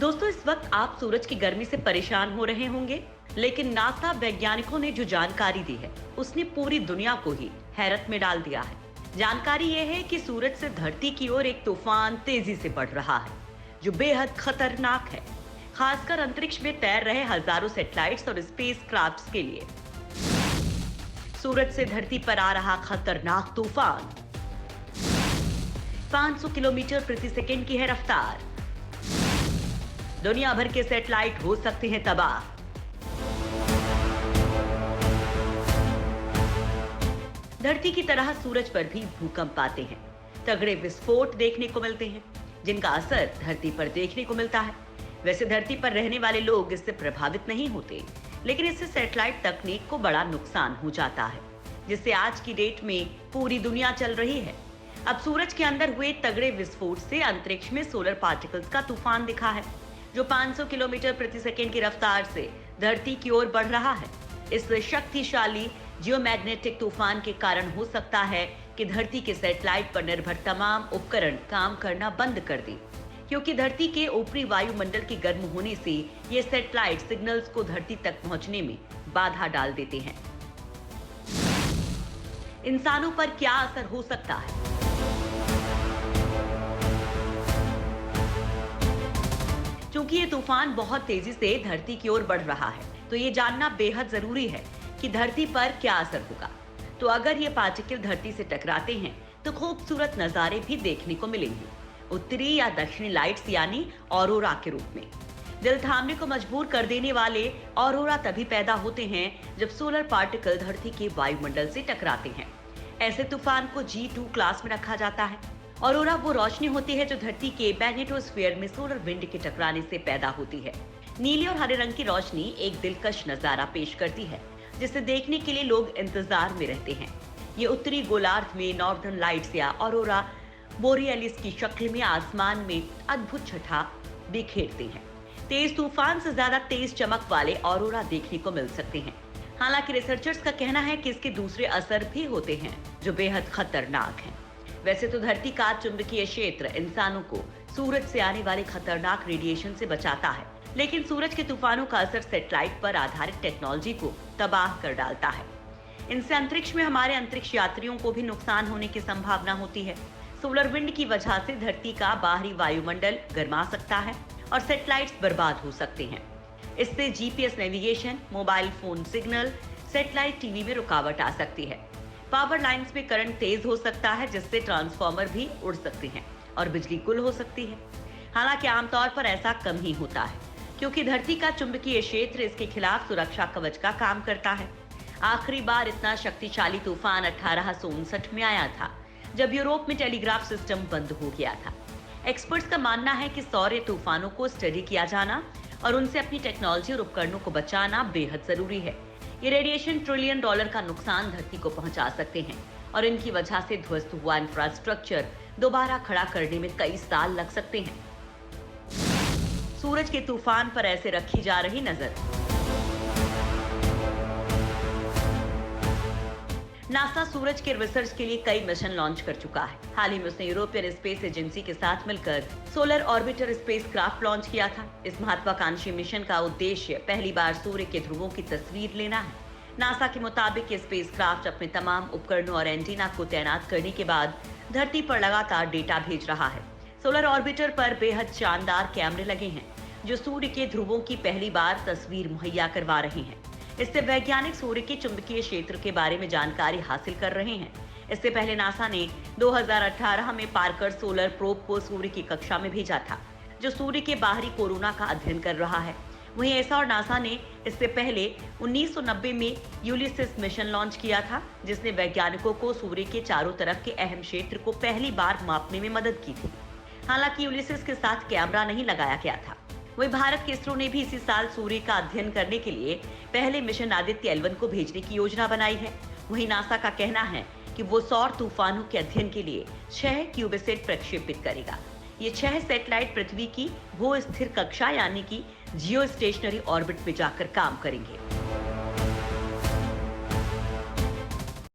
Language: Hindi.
दोस्तों, इस वक्त आप सूरज की गर्मी से परेशान हो रहे होंगे, लेकिन नासा वैज्ञानिकों ने जो जानकारी दी है उसने पूरी दुनिया को ही हैरत में डाल दिया है। जानकारी ये है कि सूरज से धरती की ओर एक तूफान तेजी से बढ़ रहा है जो बेहद खतरनाक है, खासकर अंतरिक्ष में तैर रहे हजारों सैटेलाइट्स और स्पेस क्राफ्ट्स के लिए। सूरज से धरती पर आ रहा खतरनाक तूफान 500 किलोमीटर प्रति सेकंड की है रफ्तार। दुनिया भर के सैटेलाइट हो सकते हैं तबाह। धरती की तरह सूरज पर भी भूकंप आते हैं, तगड़े विस्फोट देखने को मिलते हैं जिनका असर धरती पर देखने को मिलता है। वैसे धरती पर रहने वाले लोग इससे प्रभावित नहीं होते, लेकिन इससे सैटेलाइट तकनीक को बड़ा नुकसान हो जाता है, जिससे आज की डेट में पूरी दुनिया चल रही है। अब सूरज के अंदर हुए तगड़े विस्फोट से अंतरिक्ष में सोलर पार्टिकल्स का तूफान दिखा है जो 500 किलोमीटर प्रति सेकंड की रफ्तार से धरती की ओर बढ़ रहा है। इस शक्तिशाली जियोमैग्नेटिक तूफान के कारण हो सकता है कि धरती के सैटेलाइट पर निर्भर तमाम उपकरण काम करना बंद कर दें, क्योंकि धरती के ऊपरी वायुमंडल के गर्म होने से ये सैटेलाइट सिग्नल्स को धरती तक पहुंचने में बाधा डाल देते हैं। इंसानों पर क्या असर हो सकता है? क्योंकि ये तूफान बहुत तेजी से धरती की ओर बढ़ रहा है, तो ये जानना बेहद जरूरी है कि धरती पर क्या असर होगा। तो अगर ये पार्टिकल धरती से टकराते हैं तो खूबसूरत नजारे भी देखने को मिलेंगे, उत्तरी या दक्षिणी लाइट्स यानी ऑरोरा के रूप में। दिल थामने को मजबूर कर देने वाले ऑरोरा तभी पैदा होते हैं जब सोलर पार्टिकल धरती के वायुमंडल से टकराते हैं। ऐसे तूफान को G2 क्लास में रखा जाता है। ऑरोरा वो रोशनी होती है जो धरती के मैग्नेटोस्फीयर में सोलर विंड के टकराने से पैदा होती है। नीले और हरे रंग की रोशनी एक दिलकश नजारा पेश करती है, जिसे देखने के लिए लोग इंतजार में रहते हैं। ये उत्तरी गोलार्ध में नॉर्दर्न लाइट्स या ऑरोरा बोरियलिस की शक्ल में आसमान में अद्भुत छटा बिखेरते हैं। तेज तूफान से ज्यादा तेज चमक वाले ऑरोरा देखने को मिल सकते हैं। हालांकि रिसर्चर्स का कहना है कि इसके दूसरे असर भी होते हैं जो बेहद खतरनाक हैं। वैसे तो धरती का चुंबकीय क्षेत्र इंसानों को सूरज से आने वाले खतरनाक रेडिएशन से बचाता है, लेकिन सूरज के तूफानों का असर सैटेलाइट पर आधारित टेक्नोलॉजी को तबाह कर डालता है। इनसे अंतरिक्ष में हमारे अंतरिक्ष यात्रियों को भी नुकसान होने की संभावना होती है। सोलर विंड की वजह से धरती का बाहरी वायुमंडल गर्मा सकता है और सैटेलाइट्स बर्बाद हो सकते हैं। इससे GPS navigation, mobile phone signal, satellite TV में रुकावट आ सकती है। पावर लाइंस में करंट तेज हो सकता है, जिससे ट्रांसफार्मर भी उड़ सकते हैं और बिजली गुल हो सकती है। हालांकि आमतौर पर ऐसा कम ही होता है, क्योंकि धरती का चुंबकीय क्षेत्र इसके खिलाफ सुरक्षा कवच का काम करता है। आखिरी बार इतना शक्तिशाली तूफान 1859 में आया था, जब यूरोप में टेलीग्राफ सिस्टम बंद हो गया था। एक्सपर्ट्स का मानना है कि सौर तूफानों को स्टडी किया जाना और उनसे अपनी टेक्नोलॉजी और उपकरणों को बचाना बेहद जरूरी है। ये रेडिएशन $1 ट्रिलियन का नुकसान धरती को पहुंचा सकते हैं और इनकी वजह से ध्वस्त हुआ इंफ्रास्ट्रक्चर दोबारा खड़ा करने में कई साल लग सकते हैं। सूरज के तूफान पर ऐसे रखी जा रही नजर। नासा सूरज के रिसर्च के लिए कई मिशन लॉन्च कर चुका है। हाल ही में उसने यूरोपियन स्पेस एजेंसी के साथ मिलकर सोलर ऑर्बिटर स्पेसक्राफ्ट लॉन्च किया था। इस महत्वाकांक्षी मिशन का उद्देश्य पहली बार सूर्य के ध्रुवों की तस्वीर लेना है। नासा के मुताबिक ये स्पेसक्राफ्ट अपने तमाम उपकरणों और एंटीना को तैनात करने के बाद धरती पर लगातार डेटा भेज रहा है। सोलर ऑर्बिटर पर बेहद शानदार कैमरे लगे हैं जो सूर्य के ध्रुवों की पहली बार तस्वीर मुहैया करवा रहे हैं। इससे वैज्ञानिक सूर्य के चुंबकीय क्षेत्र के बारे में जानकारी हासिल कर रहे हैं। इससे पहले नासा ने 2018 में पार्कर सोलर प्रोब को सूर्य की कक्षा में भेजा था, जो सूर्य के बाहरी कोरोना का अध्ययन कर रहा है। वहीं एसा और नासा ने इससे पहले 1990 में यूलिसिस मिशन लॉन्च किया था, जिसने वैज्ञानिकों को सूर्य के चारों तरफ के अहम क्षेत्र को पहली बार मापने में मदद की थी। हालांकि यूलिसिस के साथ कैमरा नहीं लगाया गया था। वहीं भारत के इसरो ने भी इसी साल सूर्य का अध्ययन करने के लिए पहले मिशन आदित्य L1 को भेजने की योजना बनाई है। वहीं नासा का कहना है कि वो सौर तूफानों के अध्ययन के लिए 6 क्यूबेसेट प्रक्षेपित करेगा। ये 6 सैटेलाइट पृथ्वी की भू स्थिर कक्षा यानी कि जियो स्टेशनरी ऑर्बिट में जाकर काम करेंगे।